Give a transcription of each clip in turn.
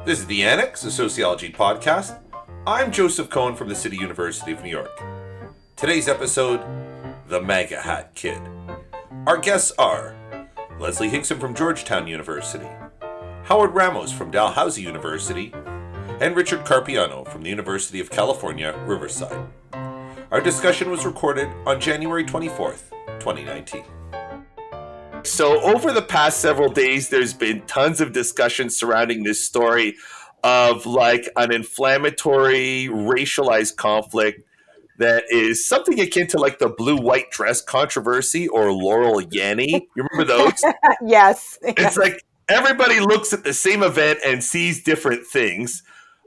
This is the Annex, a sociology podcast. I'm Joseph Cohen from the City University of New York. Today's episode, the MAGA Hat Kid. Our guests are Leslie Hickson from Georgetown University, Howard Ramos from Dalhousie University, and Richard Carpiano from the University of California, Riverside. Our discussion was recorded on January 24th, 2019. So over the past several days, there's been tons of discussion surrounding this story of like an inflammatory, racialized conflict that is something akin to like the blue-white dress controversy or Laurel Yanny. You remember those? Yes. It's like everybody looks at the same event and sees different things.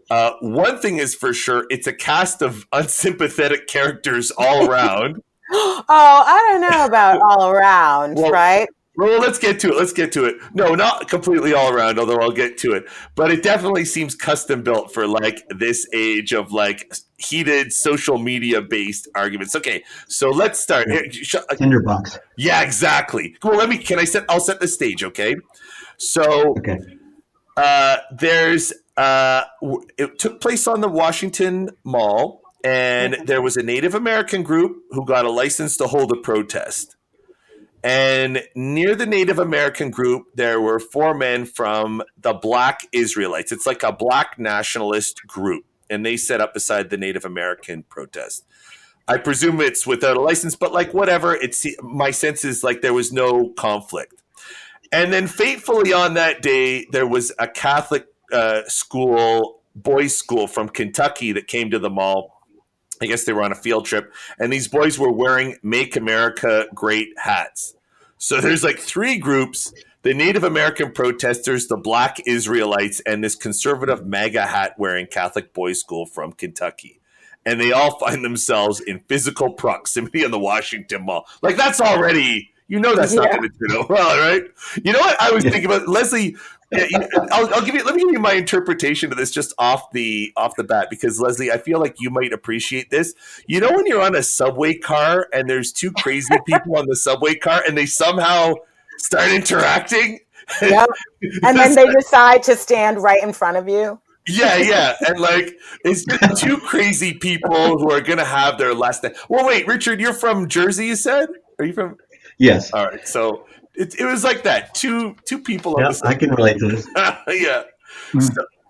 One thing is for sure, it's a cast of unsympathetic characters all around. Oh, I don't know about all around, right? Well, let's get to it. No, not completely all around, although I'll get to it. But it definitely seems custom built for like this age of like heated social media based arguments. Okay, so let's start. Tinderbox. Yeah, exactly. Well, I'll set the stage, okay? So Okay. It took place on the Washington Mall, and there was a Native American group who got a license to hold a protest. And near the Native American group, there were four men from the Black Israelites. It's like a Black nationalist group, and they set up beside the Native American protest. I presume it's without a license, but like whatever. My sense is like there was no conflict. And then fatefully on that day, there was a Catholic boys' school from Kentucky that came to the mall. I guess they were on a field trip, and these boys were wearing Make America Great hats. So there's like three groups: the Native American protesters, the Black Israelites, and this conservative MAGA hat wearing Catholic boys' school from Kentucky. And they all find themselves in physical proximity in the Washington Mall. Like that's already, that's not going to do well, right? You know what I was thinking about, Leslie? Yeah, let me give you my interpretation of this just off the bat, because Leslie, I feel like you might appreciate this. You know when you're on a subway car and there's two crazy people on the subway car and they somehow start interacting? Yep. And then they decide to stand right in front of you. Yeah. And like, it's just two crazy people who are going to have their last day. Well, wait, Richard, you're from Jersey, you said? Are you from? Yes. All right. So it was like that. Two people. Yeah, I can relate to this. Yeah.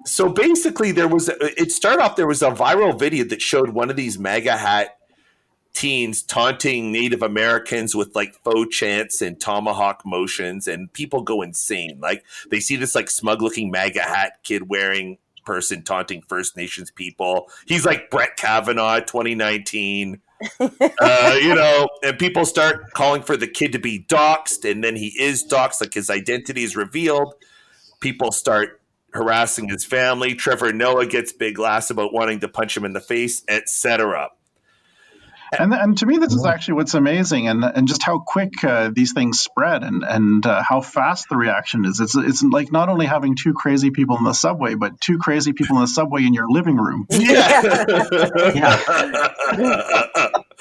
So basically there was a viral video that showed one of these MAGA hat teens taunting Native Americans with like faux chants and tomahawk motions, and people go insane. Like they see this like smug looking MAGA hat kid wearing person taunting First Nations people. He's like Brett Kavanaugh 2019. And people start calling for the kid to be doxxed, and then he is doxxed, like his identity is revealed. People start harassing his family. Trevor Noah gets big laughs about wanting to punch him in the face, etc. And to me, this is actually what's amazing, and just how quick these things spread, and how fast the reaction is. It's like not only having two crazy people in the subway, but two crazy people in the subway in your living room. Yeah. Yeah.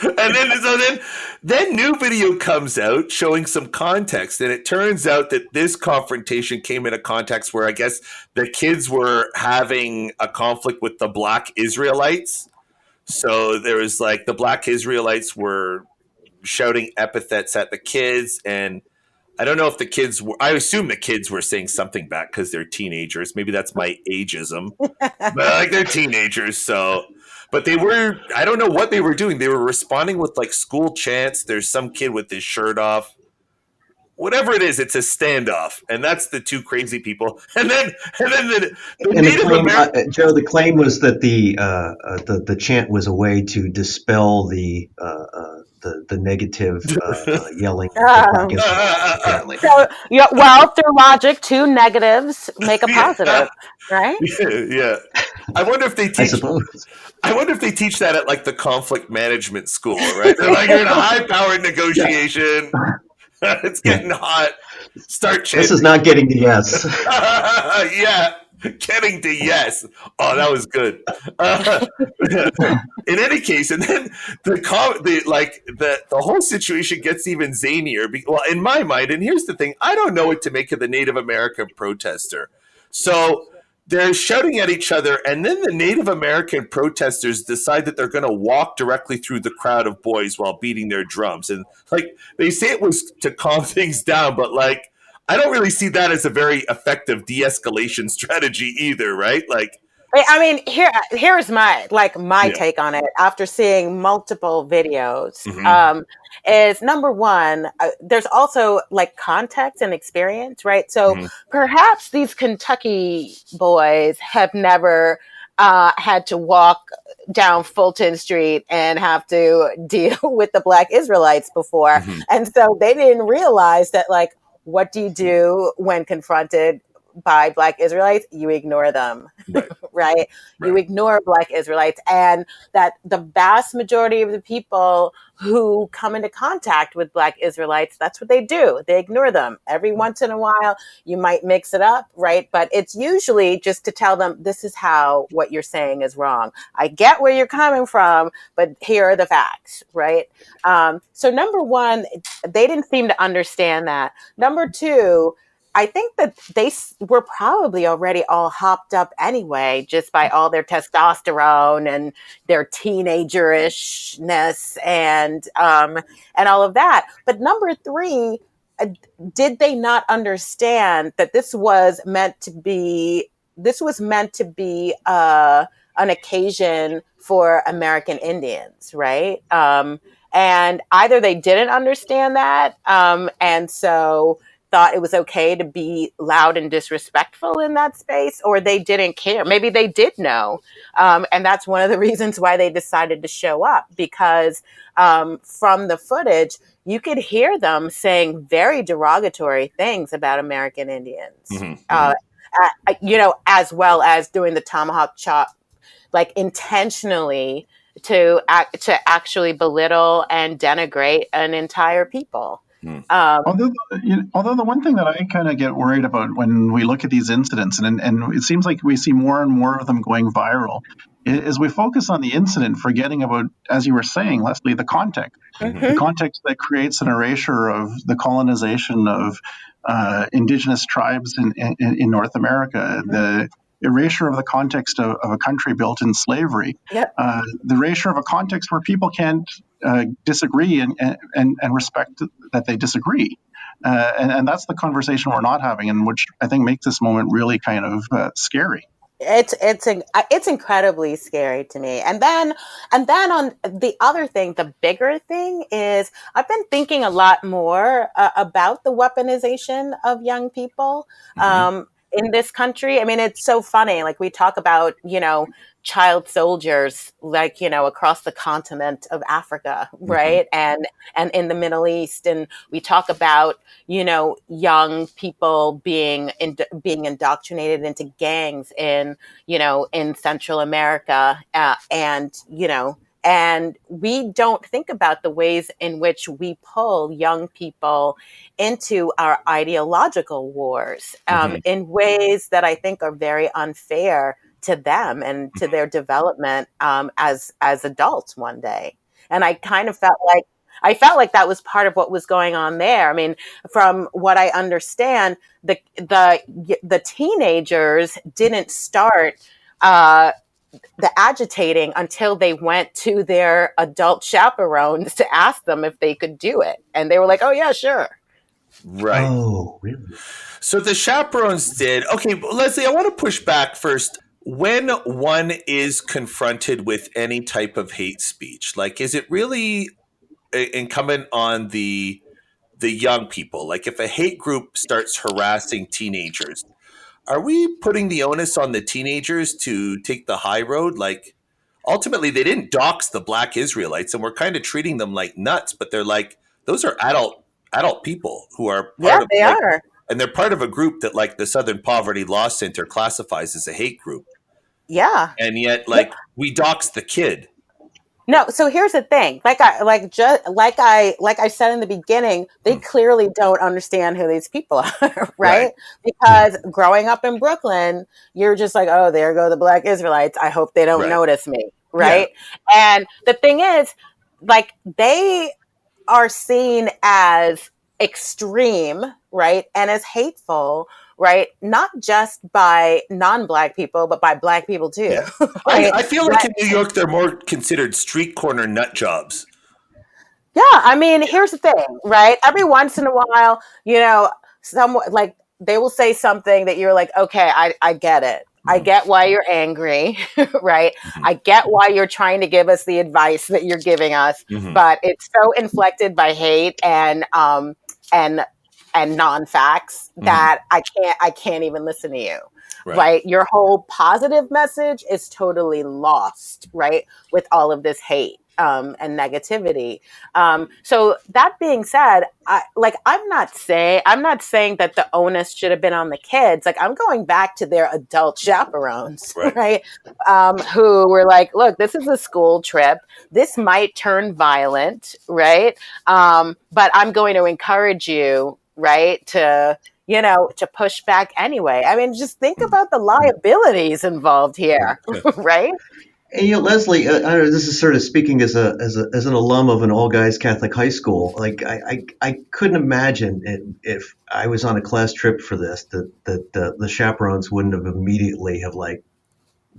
And then new video comes out showing some context, and it turns out that this confrontation came in a context where I guess the kids were having a conflict with the Black Israelites. So there was like the Black Israelites were shouting epithets at the kids, and I don't know if I assume the kids were saying something back because they're teenagers. Maybe that's my ageism, but like they're teenagers. So, but I don't know what they were doing. They were responding with like school chants. There's some kid with his shirt off. Whatever it is, it's a standoff, and that's the two crazy people. And then the Native American Joe, the claim was that the chant was a way to dispel the negative yelling. Apparently. So, through logic, two negatives make a positive, right? Yeah. I wonder if they teach. I suppose. I wonder if they teach that at like the conflict management school, right? They're like, you're in a high-powered negotiation. It's getting hot. Start chanting. This is not getting the yes. Yeah, getting to yes. Oh, that was good. In any case, and then the whole situation gets even zanier. Well, in my mind, and here's the thing: I don't know what to make of the Native American protester. So they're shouting at each other, and then the Native American protesters decide that they're going to walk directly through the crowd of boys while beating their drums. And like they say it was to calm things down, but like I don't really see that as a very effective de-escalation strategy either, right? Like, I mean, here's my yeah. take on it after seeing multiple videos. Mm-hmm. Is number one, there's also like context and experience, right? So Mm-hmm. perhaps these Kentucky boys have never had to walk down Fulton Street and have to deal with the Black Israelites before, Mm-hmm. and so they didn't realize that like, what do you do when confronted by Black Israelites? You ignore them, Right. right? You Right. ignore Black Israelites, and that the vast majority of the people who come into contact with Black Israelites, that's what they do. They ignore them. Every once in a while, you might mix it up, right? But it's usually just to tell them, this is how what you're saying is wrong. I get where you're coming from, but here are the facts, right? So number one, they didn't seem to understand that. Number two, I think that they were probably already all hopped up anyway, just by all their testosterone and their teenagerishness and all of that. But number three, uh, did they not understand that this was meant to be? This was meant to be an occasion for American Indians, right? And either they didn't understand that, and so thought it was okay to be loud and disrespectful in that space, or they didn't care. Maybe they did know. And that's one of the reasons why they decided to show up, because from the footage, you could hear them saying very derogatory things about American Indians, Mm-hmm. Mm-hmm. as well as doing the tomahawk chop, like intentionally to actually belittle and denigrate an entire people. Mm-hmm. Although the one thing that I kind of get worried about when we look at these incidents, and it seems like we see more and more of them going viral, is we focus on the incident, forgetting about, as you were saying, Leslie, the context. The context that creates an erasure of the colonization of indigenous tribes in North America, the erasure of the context of a country built in slavery, Yep. the erasure of a context where people can't disagree and respect that they disagree. And that's the conversation we're not having, and which I think makes this moment really kind of scary. It's incredibly scary to me. And then on the other thing, the bigger thing is I've been thinking a lot more about the weaponization of young people in this country. I mean, it's so funny. Like we talk about, child soldiers, like, across the continent of Africa, right? And in the Middle East, and we talk about, young people being indoctrinated into gangs in Central America, and we don't think about the ways in which we pull young people into our ideological wars in ways that I think are very unfair to them and to their development as adults one day. And I kind of felt like that was part of what was going on there. I mean, from what I understand, the teenagers didn't start the agitating until they went to their adult chaperones to ask them if they could do it, and they were like, "Oh yeah, sure." Right. Oh, really? So the chaperones did. Okay, Leslie, I want to push back first. When one is confronted with any type of hate speech, like, is it really incumbent on the young people? Like, if a hate group starts harassing teenagers, are we putting the onus on the teenagers to take the high road? Like, ultimately, they didn't dox the Black Israelites, and we're kind of treating them like nuts. But they're like, those are adult people who are part Yeah, of they like, are. and they're part of a group that like the Southern Poverty Law Center classifies as a hate group. Yeah. And yet, like, we dox the kid. No, so here's the thing. Like I said in the beginning, they clearly don't understand who these people are, Right. right? Because growing up in Brooklyn, you're just like, oh, there go the Black Israelites. I hope they don't Right. notice me, Yeah. right? And the thing is, like, they are seen as extreme, right? And as hateful right? Not just by non-Black people, but by Black people too. Yeah. Right? I feel like in New York, they're more considered street corner nut jobs. Yeah, I mean, here's the thing, right? Every once in a while, someone like they will say something that you're like, okay, I get it. I get why you're angry, right? I get why you're trying to give us the advice that you're giving us, but it's so inflected by hate and non-facts that I can't even listen to you. Right. Your whole positive message is totally lost, right? With all of this hate and negativity. So that being said, I'm not saying that the onus should have been on the kids. Like, I'm going back to their adult chaperones, right? Who were like, look, this is a school trip. This might turn violent, right? But I'm going to encourage you, right, to push back anyway. I mean, just think about the liabilities involved here, right? And Leslie, I don't know, this is sort of speaking as an alum of an all guys Catholic high school. Like I couldn't imagine if I was on a class trip for this that the chaperones wouldn't have immediately have like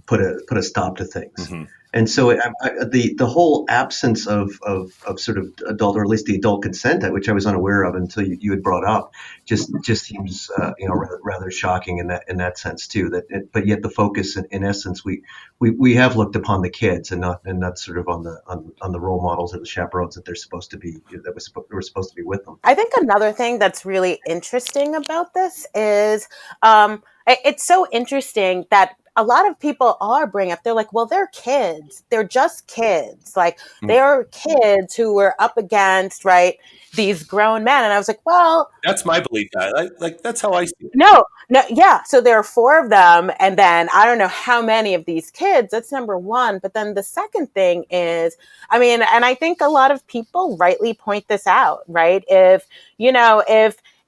put a stop to things. And so the whole absence of sort of adult, or at least the adult consent, which I was unaware of until you had brought up, just seems rather shocking in that sense too. But yet the focus in essence, we have looked upon the kids and not sort of on the role models or the chaperones that they're supposed to be, we're supposed to be with them. I think another thing that's really interesting about this is it's so interesting that a lot of people are bringing up, they're like, well, they're kids. They're just kids. Like, they're kids who were up against, right, these grown men. And I was like, well, that's my belief. Like that's how I see it. No, yeah. So there are 4 of them. And then I don't know how many of these kids. That's number one. But then the second thing is, I mean, and I think a lot of people rightly point this out, right? If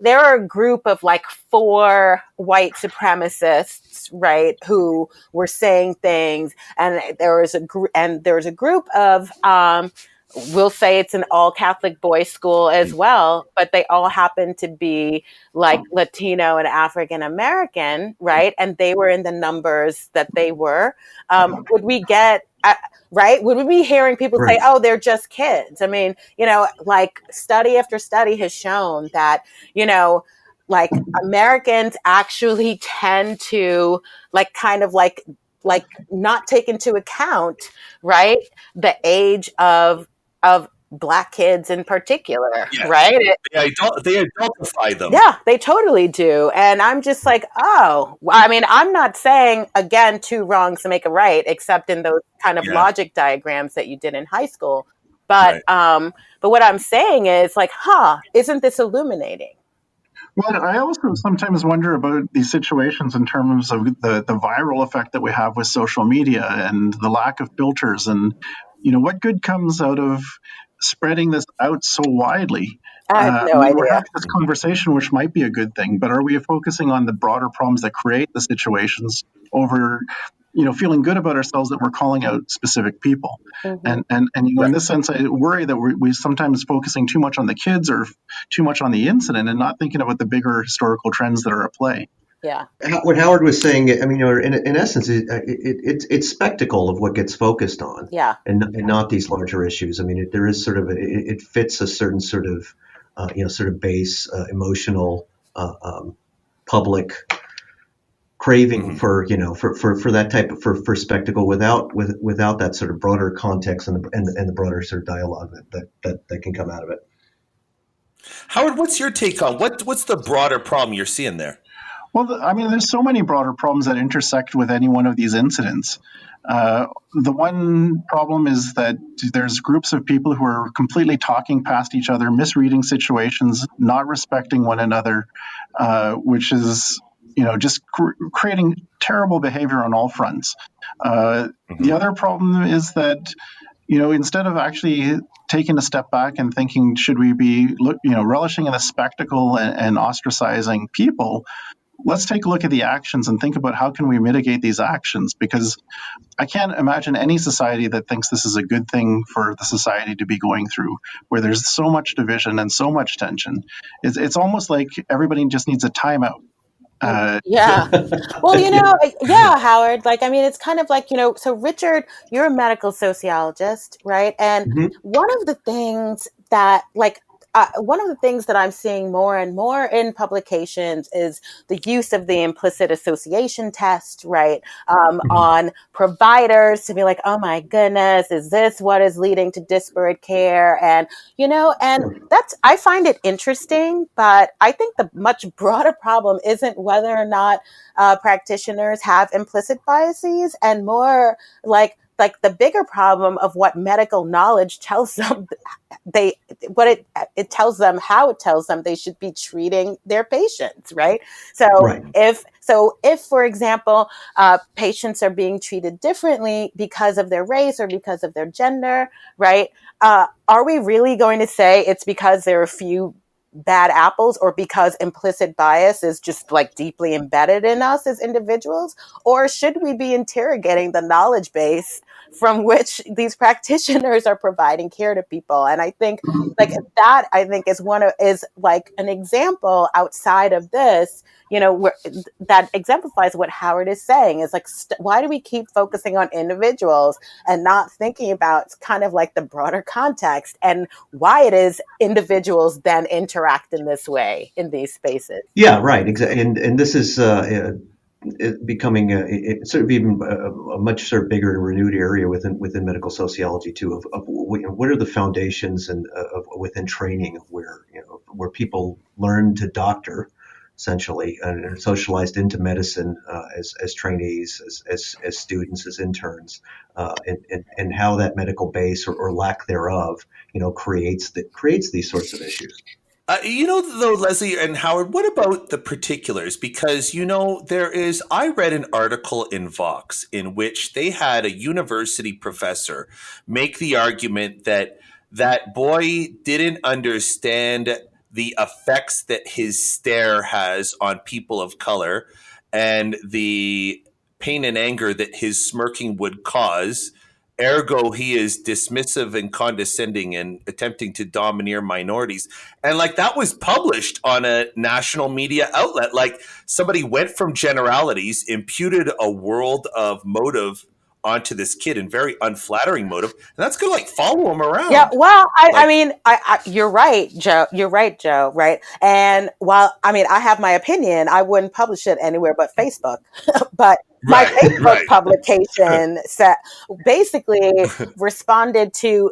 there are a group of like 4 white supremacists, right, who were saying things, and there was a group of, we'll say it's an all Catholic boys school as well, but they all happen to be like Latino and African American, right? And they were in the numbers that they were. Would we get, right? Would we be hearing people say, oh, they're just kids? I mean, like study after study has shown that, like Americans actually tend to like kind of like not take into account, right, the age of Black kids in particular, right? They adultify them. Yeah, they totally do. And I'm just like, oh, I mean, I'm not saying, again, 2 wrongs to make a right, except in those kind of logic diagrams that you did in high school. But what I'm saying is like, isn't this illuminating? Well, I also sometimes wonder about these situations in terms of the viral effect that we have with social media and the lack of filters, and what good comes out of spreading this out so widely. I have no idea. We're having this conversation, which might be a good thing, but are we focusing on the broader problems that create the situations over feeling good about ourselves that we're calling out specific people? And in this sense, I worry that we sometimes focusing too much on the kids or too much on the incident and not thinking about the bigger historical trends that are at play. Yeah. What Howard was saying, I mean, in essence, it's spectacle of what gets focused on, and not these larger issues. I mean, there is sort of it fits a certain sort of sort of base emotional public craving for that type of for spectacle without that sort of broader context and the broader sort of dialogue that can come out of it. Howard, what's your take on what's the broader problem you're seeing there? Well, I mean, there's so many broader problems that intersect with any one of these incidents. The one problem is that there's groups of people who are completely talking past each other, misreading situations, not respecting one another, which is, just creating terrible behavior on all fronts. The other problem is that, instead of actually taking a step back and thinking, should we be, relishing in the spectacle and ostracizing people, let's take a look at the actions and think about how can we mitigate these actions, because I can't imagine any society that thinks this is a good thing for the society to be going through, where there's so much division and so much tension. It's almost like everybody just needs a timeout. Yeah. Well, yeah, Howard. Like, I mean, it's kind of like, so Richard, you're a medical sociologist, right? And Mhm. one of the things that I'm seeing more and more in publications is the use of the implicit association test, right? On providers to be like, oh my goodness, is this what is leading to disparate care? And Sure. I find it interesting, but I think the much broader problem isn't whether or not practitioners have implicit biases, and more like the bigger problem of what medical knowledge tells them they what it tells them, how it tells them they should be treating their patients, right? So Right. if for example patients are being treated differently because of their race or because of their gender, right? Are we really going to say it's because there are a few bad apples, or because implicit bias is just like deeply embedded in us as individuals? Or should we be interrogating the knowledge base from which these practitioners are providing care to people? And I think like that, I think is like an example outside of this, where that exemplifies what Howard is saying is like, why do we keep focusing on individuals and not thinking about kind of like the broader context and why it is individuals then interact in this way in these spaces? Yeah, right. Exactly. And this is becoming sort of even a much sort of bigger and renewed area within medical sociology too. Of what are the foundations and within training where people learn to doctor essentially and are socialized into medicine as trainees, as students, as interns, and how that medical base or lack thereof, creates these sorts of issues. Though, Leslie and Howard, what about the particulars? Because, I read an article in Vox in which they had a university professor make the argument that that boy didn't understand the effects that his stare has on people of color and the pain and anger that his smirking would cause. Ergo, he is dismissive and condescending and attempting to domineer minorities. And like that was published on a national media outlet. Like somebody went from generalities, imputed a world of motive onto this kid in very unflattering motive, and that's gonna like follow him Yeah, around. well, I Like, mean, you're right, Joe. You're right, Joe. Right, and while I mean, I have my opinion, I wouldn't publish it anywhere but Facebook. But my right, Facebook right. publication basically responded to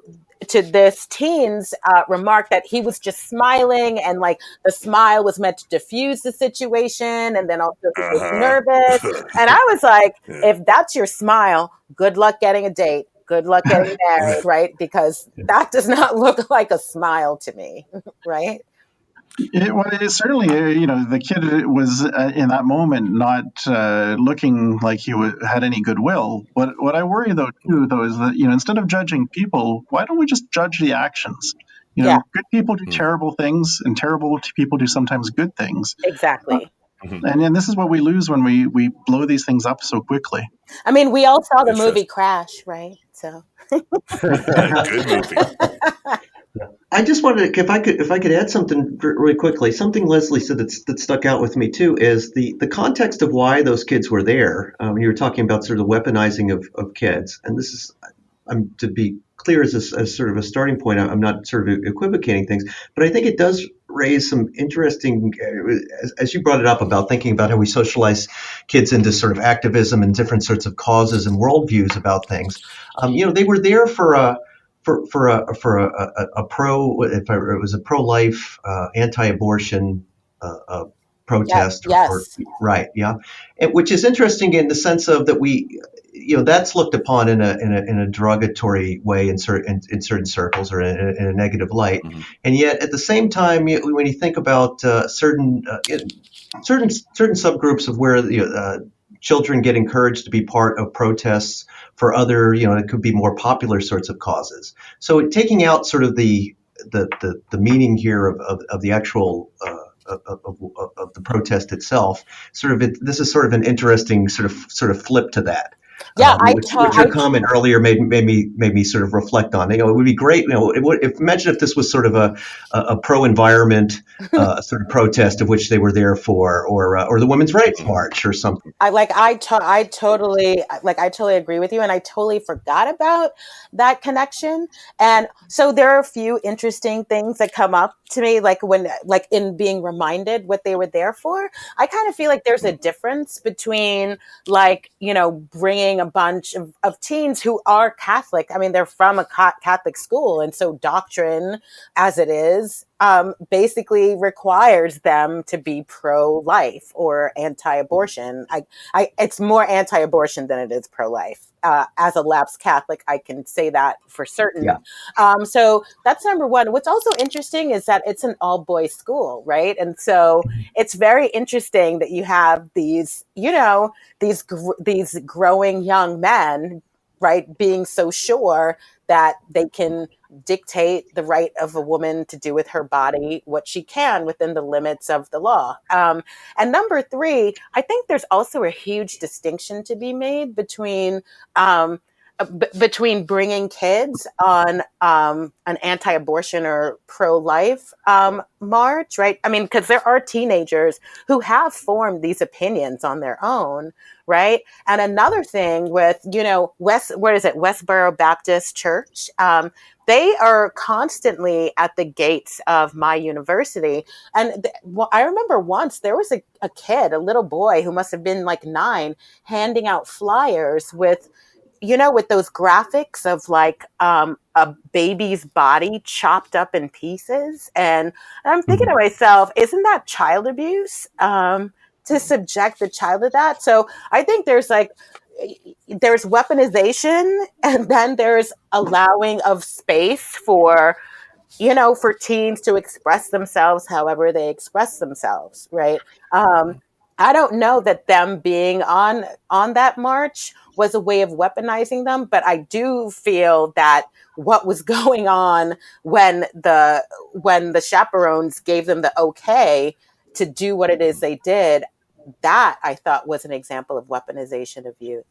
this teen's remark that he was just smiling, and like the smile was meant to diffuse the situation, and then also he was nervous. And I was like, if that's your smile, good luck getting a date. Good luck getting married, right? Because that does not look like a smile to me, right? It certainly, the kid was in that moment not looking like he had any goodwill. What I worry though is that instead of judging people, why don't we just judge the actions? Yeah, Good people do terrible things, and terrible people do sometimes good things. exactly. And this is what we lose when we blow these things up so quickly. I mean, we all saw the movie Interesting. Crash, right? So Good movie. I just wanted to, if I could add something really quickly. Something Leslie said that stuck out with me too is the context of why those kids were there. When you were talking about sort of the weaponizing of kids, and this is, to be clear, as sort of a starting point. I'm not sort of equivocating things, but I think it does raise some interesting, as you brought it up about thinking about how we socialize kids into sort of activism and different sorts of causes and worldviews about things. They were there for a pro, if it was a pro-life, anti-abortion yeah, protest, or yes, right, yeah, which is interesting in the sense of that that's looked upon in a derogatory way in certain circles, or in a negative light, and yet at the same time, when you think about certain subgroups of where children get encouraged to be part of protests for other, it could be more popular sorts of causes. So taking out sort of the meaning here of the actual of the protest itself, this is sort of an interesting sort of flip to that. Yeah, which your comment earlier made me sort of reflect on. It would be great. Imagine if this was sort of a pro environment sort of protest of which they were there for, or the Women's Rights March or something. I totally agree with you, and I totally forgot about that connection. And so there are a few interesting things that come up to me, like in being reminded what they were there for. I kind of feel like there's a difference between bringing a bunch of teens who are Catholic. I mean, they're from a Catholic school, and so doctrine, as it is, basically requires them to be pro-life or anti-abortion. It's more anti-abortion than it is pro-life. As a lapsed Catholic, I can say that for certain. Yeah. So that's number one. What's also interesting is that it's an all-boys school, right? And so it's very interesting that you have these growing young men, right, being so sure that they can dictate the right of a woman to do with her body what she can within the limits of the law. And number three, I think there's also a huge distinction to be made between bringing kids on an anti-abortion or pro-life march, right? I mean, because there are teenagers who have formed these opinions on their own, right? And another thing with, Westboro Baptist Church, they are constantly at the gates of my university. And I remember once there was a kid, a little boy who must have been like 9, handing out flyers with those graphics of like a baby's body chopped up in pieces. And I'm thinking to myself, isn't that child abuse to subject the child to that? So I think there's weaponization, and then there's allowing of space for teens to express themselves however they express themselves, right? I don't know that them being on that march was a way of weaponizing them, but I do feel that what was going on when the chaperones gave them the okay to do what it is they did, that I thought was an example of weaponization of youth.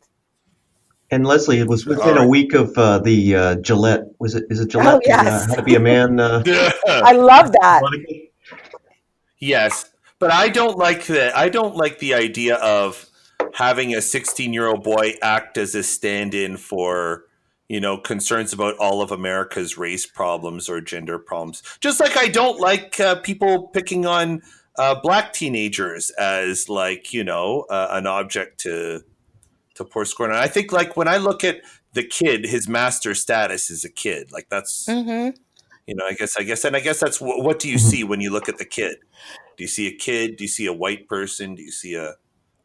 And Leslie, it was within a week of the Gillette. Is it Gillette? Oh, yes. How to Be a Man. I love that. Yes, but I don't like that. I don't like the idea of having a 16-year-old boy act as a stand-in for, concerns about all of America's race problems or gender problems. Just like I don't like people picking on black teenagers as an object to pour scorn on. I think like when I look at the kid, his master status is a kid. Like that's. Mm-hmm. I guess that's what do you see when you look at the kid? Do you see a kid? Do you see a white person? Do you see a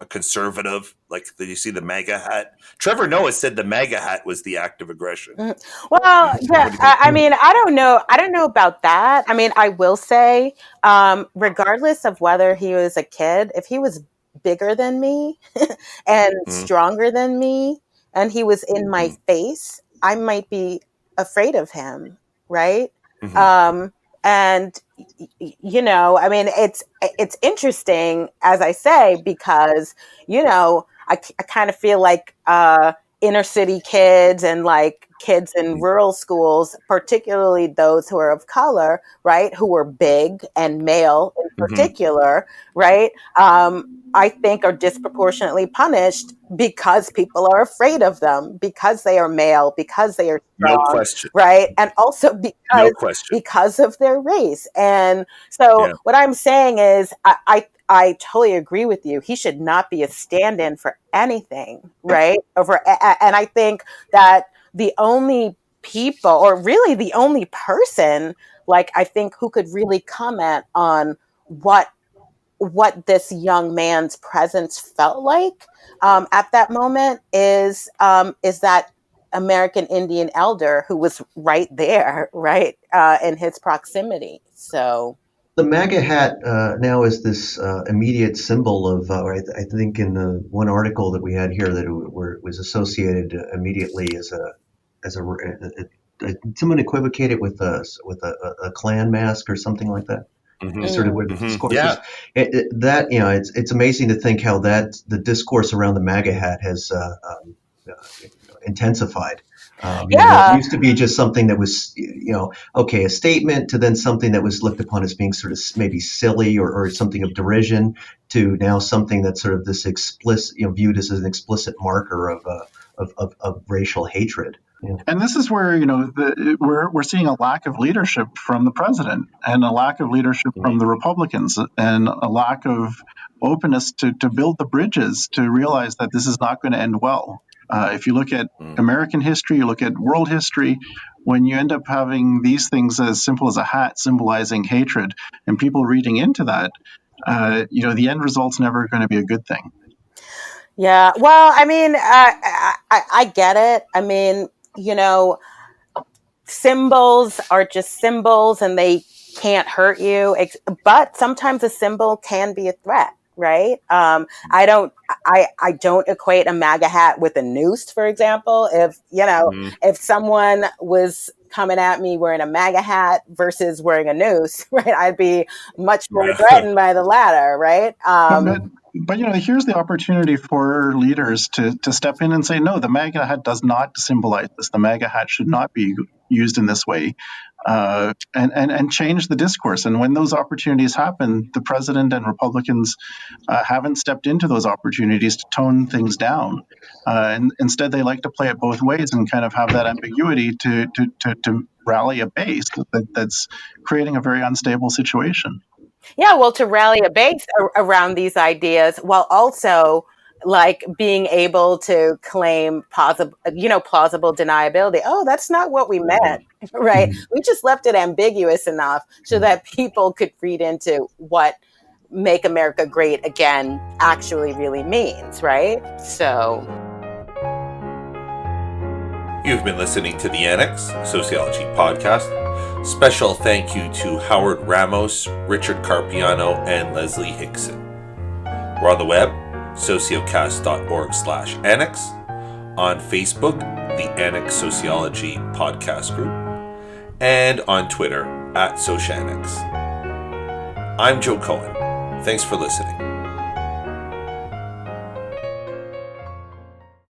conservative? Like, do you see the MAGA hat? Trevor Noah said the MAGA hat was the act of aggression. Well, yeah, I mean, I don't know about that. I mean, I will say, regardless of whether he was a kid, if he was bigger than me and stronger than me, and he was in my face, I might be afraid of him, right? And I mean, it's interesting, as I say, because I kind of feel like inner city kids and like kids in rural schools, particularly those who are of color, right, who are big and male in particular, right, I think are disproportionately punished because people are afraid of them, because they are male, because they are strong, no question, right, and also because of their race. And so what I'm saying is I totally agree with you. He should not be a stand-in for anything, right? And I think that the only people, or really the only person, like I think who could really comment on what this young man's presence felt like at that moment is that American Indian elder who was right there, right, in his proximity. So the MAGA hat now is this immediate symbol of, I think in the one article that we had here that was associated immediately as someone equivocated with a Klan mask or something like that. Sort of where the discourse is. It's amazing to think how the discourse around the MAGA hat has intensified. Where it Yeah. used to be just something that was, okay, a statement, to then something that was looked upon as being sort of maybe silly, or something of derision, to now something that's sort of this explicit, viewed as an explicit marker of racial hatred. Yeah. And this is where we're seeing a lack of leadership from the president, and a lack of leadership from the Republicans, and a lack of openness to build the bridges to realize that this is not going to end well. If you look at American history, you look at world history, when you end up having these things as simple as a hat symbolizing hatred, and people reading into that, the end result's never going to be a good thing. Yeah. Well, I mean, I get it. I mean, symbols are just symbols, and they can't hurt you. But sometimes a symbol can be a threat, right? I don't equate a MAGA hat with a noose, for example. If someone was coming at me wearing a MAGA hat versus wearing a noose, right, I'd be much more threatened by the latter, right? But here's the opportunity for leaders to step in and say, no, the MAGA hat does not symbolize this. The MAGA hat should not be used in this way, and change the discourse. And when those opportunities happen, the president and Republicans haven't stepped into those opportunities to tone things down. And instead, they like to play it both ways and kind of have that ambiguity to rally a base that's creating a very unstable situation. Yeah, well, to rally a base around these ideas, while also like being able to claim plausible deniability. Oh, that's not what we meant, right? We just left it ambiguous enough so that people could read into what "Make America Great Again" actually really means, right? So, you've been listening to the Annex Sociology Podcast. Special thank you to Howard Ramos, Richard Carpiano, and Leslie Hickson. We're on the web, sociocast.org/annex, on Facebook, the Annex Sociology Podcast Group, and on Twitter @Sociannex. I'm Joe Cohen. Thanks for listening.